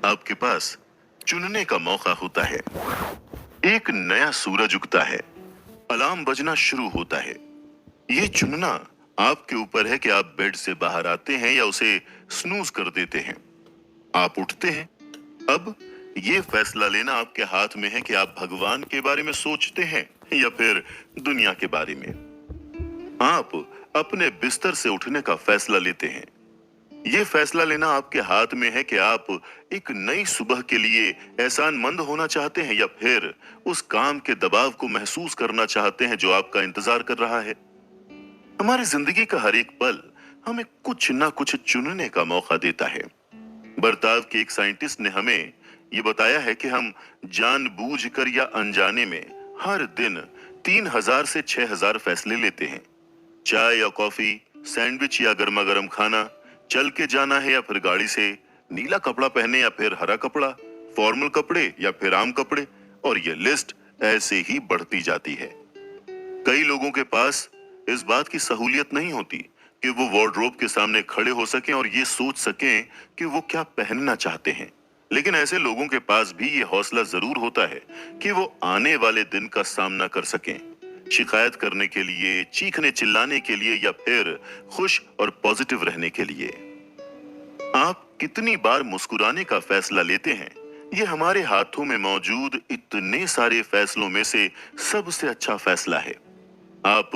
आपके पास चुनने का मौका होता है। एक नया सूरज उगता है, अलार्म बजना शुरू होता है। ये चुनना आपके ऊपर है कि आप बेड से बाहर आते हैं या उसे स्नूज कर देते हैं। आप उठते हैं। अब ये फैसला लेना आपके हाथ में है कि आप भगवान के बारे में सोचते हैं या फिर दुनिया के बारे में। आप अपने बिस्तर से उठने का फैसला लेते हैं। ये फैसला लेना आपके हाथ में है कि आप एक नई सुबह के लिए एहसानमंद होना चाहते हैं या फिर उस काम के दबाव को महसूस करना चाहते हैं जो आपका इंतजार कर रहा है। हमारी जिंदगी का हर एक पल हमें कुछ ना कुछ चुनने का मौका देता है। बर्ताव के एक साइंटिस्ट ने हमें ये बताया है कि हम जानबूझकर या अनजाने में हर दिन 3000 से 6000 फैसले लेते हैं। चाय या कॉफी, सैंडविच या गर्मा गर्म खाना, चल के जाना है या फिर गाड़ी से, नीला कपड़ा पहने या फिर हरा कपड़ा, फॉर्मल कपड़े या फिर आम कपड़े, और ये लिस्ट ऐसे ही बढ़ती जाती है। कई लोगों के पास इस बात की सहूलियत नहीं होती कि वो वार्डरोब के सामने खड़े हो सकें और ये सोच सकें कि वो क्या पहनना चाहते हैं। लेकिन ऐसे लोगों के पास भी ये हौसला जरूर होता है कि वो आने वाले दिन का सामना कर सकें, शिकायत करने के लिए, चीखने चिल्लाने के लिए या फिर खुश और पॉजिटिव रहने के लिए। आप कितनी बार मुस्कुराने का फैसला लेते हैं, ये हमारे हाथों में मौजूद इतने सारे फैसलों में से सबसे अच्छा फैसला है। आप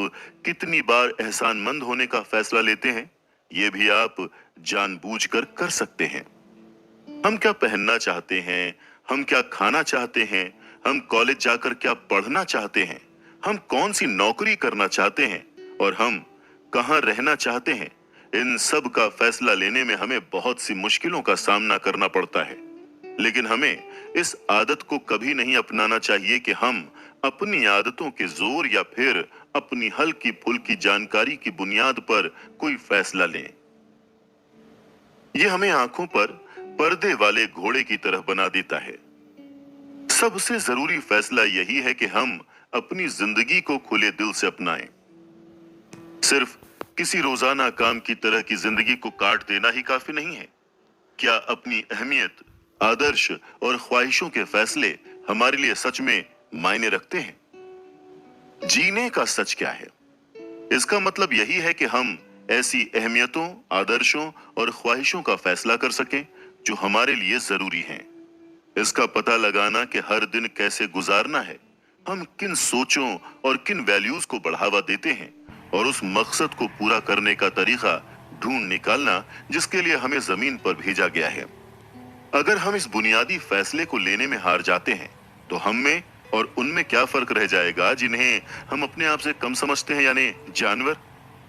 कितनी बार एहसानमंद होने का फैसला लेते हैं, ये भी आप जानबूझकर कर सकते हैं। हम क्या पहनना चाहते हैं, हम क्या खाना चाहते हैं, हम कॉलेज जाकर क्या पढ़ना चाहते हैं, हम कौन सी नौकरी करना चाहते हैं और हम कहां रहना चाहते हैं, इन सब का फैसला लेने में हमें बहुत सी मुश्किलों का सामना करना पड़ता है। लेकिन हमें इस आदत को कभी नहीं अपनाना चाहिए कि हम अपनी आदतों के जोर या फिर अपनी हल्की फुल्की जानकारी की बुनियाद पर कोई फैसला लें। यह हमें आंखों पर पर्दे वाले घोड़े की तरह बना देता है। सबसे जरूरी फैसला यही है कि हम अपनी जिंदगी को खुले दिल से अपनाएं। सिर्फ किसी रोजाना काम की तरह की जिंदगी को काट देना ही काफी नहीं है। क्या अपनी अहमियत, आदर्श और ख्वाहिशों के फैसले हमारे लिए सच में मायने रखते हैं? जीने का सच क्या है? इसका मतलब यही है कि हम ऐसी अहमियतों, आदर्शों और ख्वाहिशों का फैसला कर सकें जो हमारे लिए जरूरी हैं। इसका पता लगाना कि हर दिन कैसे गुजारना है, हम किन सोचों और किन वैल्यूज को बढ़ावा देते हैं, और उस मकसद को पूरा करने का तरीका ढूंढ निकालना जिसके लिए हमें जमीन पर भेजा गया है। अगर हम इस बुनियादी फैसले को लेने में हार जाते हैं तो हम में और उनमें क्या फर्क रह जाएगा जिन्हें हम अपने आप से कम समझते हैं, यानी जानवर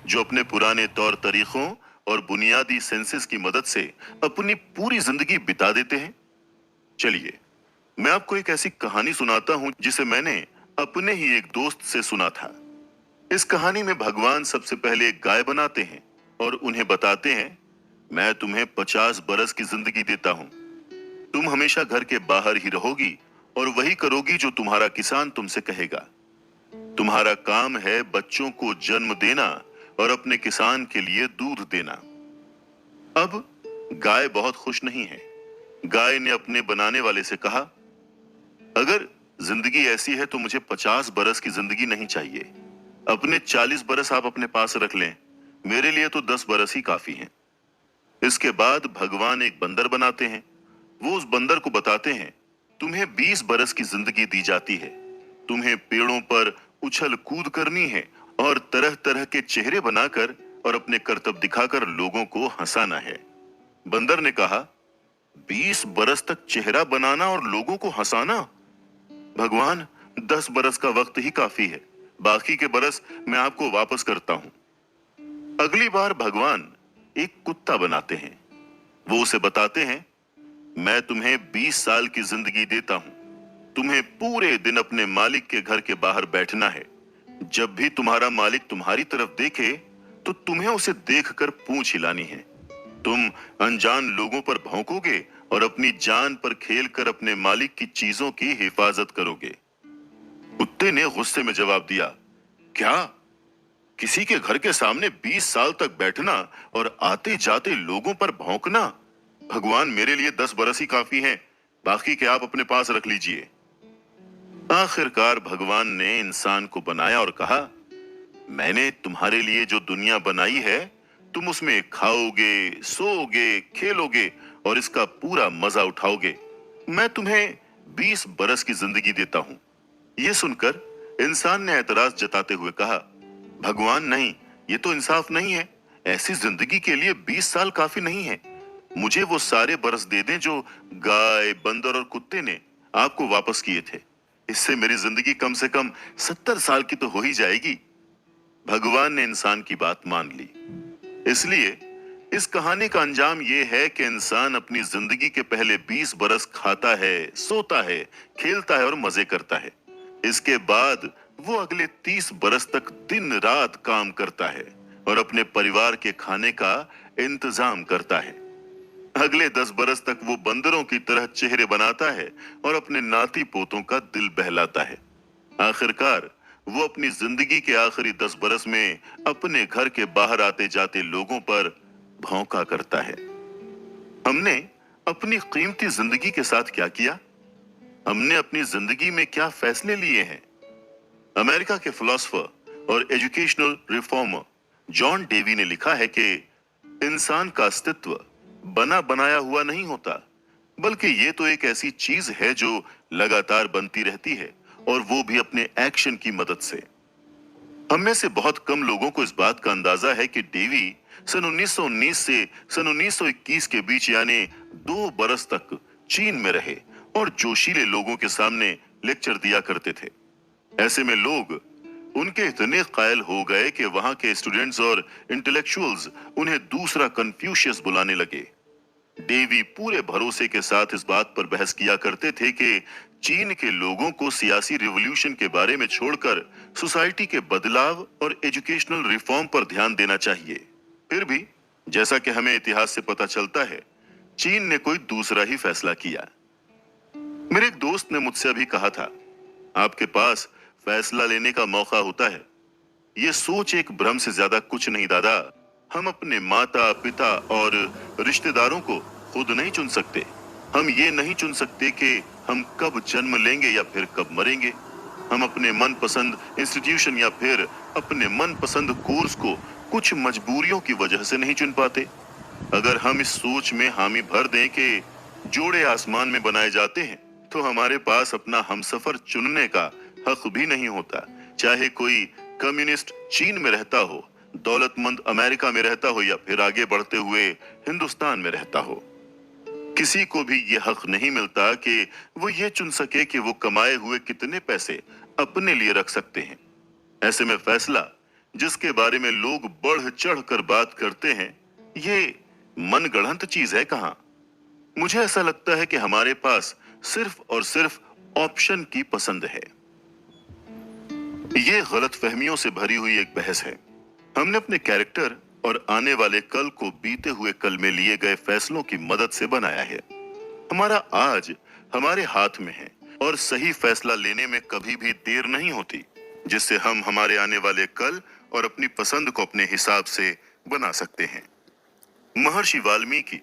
जो अपने पुराने तौर तरीकों और बुनियादी सेंसेस की मदद से अपनी पूरी जिंदगी बिता देते हैं। चलिए मैं आपको एक ऐसी कहानी सुनाता हूं जिसे मैंने अपने ही एक दोस्त से सुना था। इस कहानी में भगवान सबसे पहले एक गाय बनाते हैं और उन्हें बताते हैं, मैं तुम्हें 50 बरस की जिंदगी देता हूं। तुम हमेशा घर के बाहर ही रहोगी और वही करोगी जो तुम्हारा किसान तुमसे कहेगा। तुम्हारा काम है बच्चों को जन्म देना और अपने किसान के लिए दूध देना। अब गाय बहुत खुश नहीं है। गाय ने अपने बनाने वाले से कहा, अगर जिंदगी ऐसी है तो मुझे 50 बरस की जिंदगी नहीं चाहिए। अपने 40 बरस आप अपने पास रख लें, मेरे लिए तो 10 बरस ही काफी हैं। इसके बाद भगवान एक बंदर बनाते हैं। वो उस बंदर को बताते हैं, तुम्हें 20 बरस की जिंदगी दी जाती है। तुम्हें पेड़ों पर उछल कूद करनी है और तरह तरह के चेहरे बनाकर और अपने करतब दिखाकर लोगों को हंसाना है। बंदर ने कहा, 20 बरस तक चेहरा बनाना और लोगों को हंसाना? भगवान, 10 बरस का वक्त ही काफी है, बाकी के बरस मैं आपको वापस करता हूं। अगली बार भगवान एक कुत्ता बनाते हैं। वो उसे बताते हैं, मैं तुम्हें 20 साल की जिंदगी देता हूं। तुम्हें पूरे दिन अपने मालिक के घर के बाहर बैठना है। जब भी तुम्हारा मालिक तुम्हारी तरफ देखे तो तुम्हें उसे देखकर पूंछ हिलानी है। तुम अनजान लोगों पर भौंकोगे और अपनी जान पर खेलकर अपने मालिक की चीजों की हिफाजत करोगे। कुत्ते ने गुस्से में जवाब दिया, क्या? किसी के घर के सामने 20 साल तक बैठना और आते जाते लोगों पर भौंकना? भगवान मेरे लिए 10 बरस ही काफी हैं, बाकी के आप अपने पास रख लीजिए। आखिरकार भगवान ने इंसान को बनाया और कहा, मैंने तुम्हारे लिए जो दुनिया बनाई है, तुम उसमें खाओगे, सोओगे, खेलोगे और इसका पूरा मजा उठाओगे। मैं तुम्हें 20 बरस की जिंदगी देता हूं। ये सुनकर इंसान ने एतराज जताते हुए कहा, भगवान नहीं, ये तो इंसाफ नहीं है। ऐसी जिंदगी के लिए 20 साल काफी नहीं है। मुझे वो सारे बरस दे दें जो गाय, बंदर और कुत्ते ने आपको वापस किए थे। इससे मेरी जिंदगी कम से कम 70 साल की तो हो ही जाएगी। भगवान ने इंसान की बात मान ली। इसलिए इस कहानी का अंजाम ये है कि इंसान अपनी जिंदगी के पहले 20 बरस खाता है, सोता है, खेलता है और मजे करता है। इसके बाद वो अगले 30 बरस तक दिन रात काम करता है और अपने परिवार के खाने का इंतजाम करता है। अगले 10 बरस तक वो बंदरों की तरह चेहरे बनाता है और अपने नाती पोतों का दिल बहलाता है। आखिरकार वो अपनी जिंदगी के आखिरी 10 बरस में अपने घर के बाहर आते जाते लोगों पर भौंका करता है। हमने अपनी कीमती जिंदगी के साथ क्या किया? हमने अपनी जिंदगी में क्या फैसले लिए हैं? अमेरिका के फिलोसोफर और एजुकेशनल रिफॉर्मर जॉन डेवी ने लिखा है कि इंसान का अस्तित्व बना बनाया हुआ नहीं होता, बल्कि ये तो एक ऐसी चीज है जो लगातार बनती रहती है, और वो भी अपने एक्शन की मदद से। हम में से बहुत कम लोगों को इस बात का अंदाजा है कि डेवी सन 1919 से सन 1921 के बीच यानी 2 बरस तक चीन में रहे और जोशीले लोगों के सामने लेक्चर दिया करते थे। ऐसे में लोग उनके इतने कायल हो गए कि वहां के स्टूडेंट्स और इंटेलेक्चुअल्स उन्हें दूसरा कन्फ्यूशियस बुलाने लगे। डेवी पूरे भरोसे के साथ इस बात पर बहस किया करते थे कि चीन के लोगों को सियासी रिवॉल्यूशन के बारे में छोड़कर सोसाइटी के बदलाव और एजुकेशनल रिफॉर्म पर ध्यान देना चाहिए। फिर भी जैसा कि हमें इतिहास से पता चलता है, चीन ने कोई दूसरा ही फैसला किया। मेरे एक दोस्त ने मुझसे अभी कहा था, आपके पास फैसला लेने का मौका होता है। ये सोच एक भ्रम से ज्यादा कुछ नहीं दादा। हम अपने माता, पिता और रिश्तेदारों को खुद नहीं चुन सकते। हम ये नहीं चुन सकते कि हम कब जन्म लेंगे या फिर कब मरेंगे। हम अपने मनपसंद इंस्टीट्यूशन या फिर अपने मनपसंद कोर्स को कुछ मजबूरियों की वजह से नहीं चुन पाते। अगर हम इस सोच में हामी भर दें कि जोड़े आसमान में बनाए जाते हैं, तो हमारे पास अपना हमसफर चुनने का हक भी नहीं होता। चाहे कोई कम्युनिस्ट चीन में रहता हो, दौलतमंद अमेरिका में रहता हो या फिर आगे बढ़ते हुए हिंदुस्तान में रहता हो, किसी को भी ये हक नहीं मिलता कि वो ये चुन सके कि वो कमाए हुए कितने पैसे अपने लिए रख सकते हैं। ऐसे में फैसला जिसके बारे में लोग बढ़ चढ़ कर बात करते हैं, ये मनगढ़ंत चीज है कहां। मुझे ऐसा लगता है कि हमारे पास सिर्फ और सिर्फ ऑप्शन की पसंद है। ये गलत फहमियों से भरी हुई एक बहस है। हमने अपने कैरेक्टर और आने वाले कल को बीते हुए कल में लिए गए फैसलों की मदद से बनाया है। हमारा आज हमारे हाथ में है और सही फैसला लेने में कभी भी देर नहीं होती, जिससे हम हमारे आने वाले कल और अपनी पसंद को अपने हिसाब से बना सकते हैं। महर्षि वाल्मीकि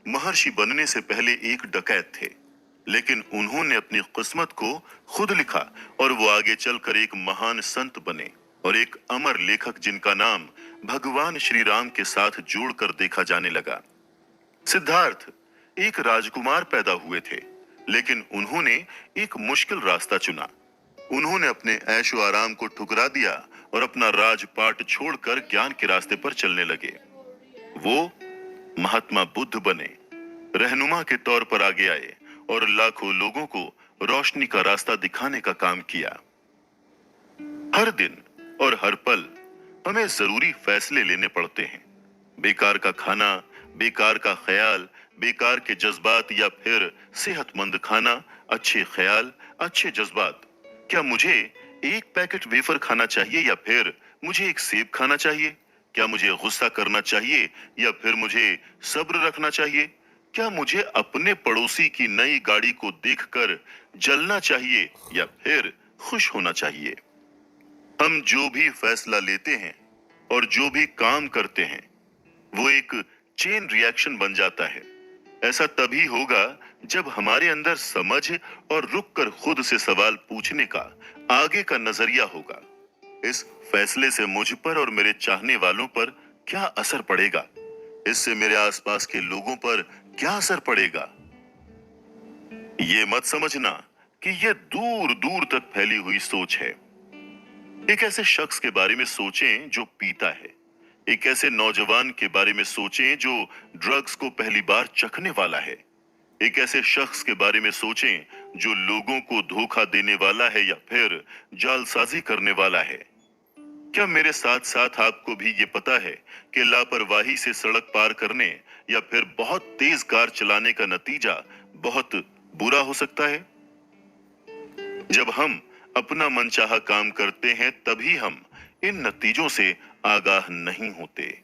महर्षि बनने से पहले एक डकैत थे, लेकिन उन्होंने अपनी किस्मत को खुद लिखा और वो आगे चलकर एक महान संत बने और एक अमर लेखक जिनका नाम भगवान श्री राम के साथ जोड़कर देखा जाने लगा। सिद्धार्थ एक राजकुमार पैदा हुए थे, लेकिन उन्होंने एक मुश्किल रास्ता चुना। उन्होंने अपने ऐशो आराम को ठुकरा दिया और अपना राजपाट छोड़कर ज्ञान के रास्ते पर चलने लगे। वो महात्मा बुद्ध बने, रहनुमा के तौर पर आगे आए और लाखों लोगों को रोशनी का रास्ता दिखाने का काम किया। हर दिन और हर पल हमें जरूरी फैसले लेने पड़ते हैं। बेकार का खाना, बेकार का ख्याल, बेकार के जज्बात या फिर सेहतमंद खाना, अच्छे ख्याल, अच्छे जज्बात। क्या मुझे एक पैकेट वेफर खाना चाहिए या फिर मुझे एक सेब खाना चाहिए? क्या मुझे गुस्सा करना चाहिए या फिर मुझे सब्र रखना चाहिए? क्या मुझे अपने पड़ोसी की नई गाड़ी को देखकर जलना चाहिए या फिर खुश होना चाहिए? हम जो भी फैसला लेते हैं और जो भी काम करते हैं, वो एक चेन रिएक्शन बन जाता है। ऐसा तभी होगा जब हमारे अंदर समझ और रुक कर खुद से सवाल पूछने का आगे का नजरिया होगा। इस फैसले से मुझ पर और मेरे चाहने वालों पर क्या असर पड़ेगा? इससे मेरे आसपास के लोगों पर क्या असर पड़ेगा? ये मत समझना कि यह दूर दूर तक फैली हुई सोच है। एक ऐसे शख्स के बारे में सोचें जो पीता है। एक ऐसे नौजवान के बारे में सोचें जो ड्रग्स को पहली बार चखने वाला है। एक ऐसे शख्स के बारे में सोचें जो लोगों को धोखा देने वाला है या फिर जालसाजी करने वाला है। क्या मेरे साथ साथ आपको भी ये पता है कि लापरवाही से सड़क पार करने या फिर बहुत तेज कार चलाने का नतीजा बहुत बुरा हो सकता है? जब हम अपना मनचाहा काम करते हैं तभी हम इन नतीजों से आगाह नहीं होते।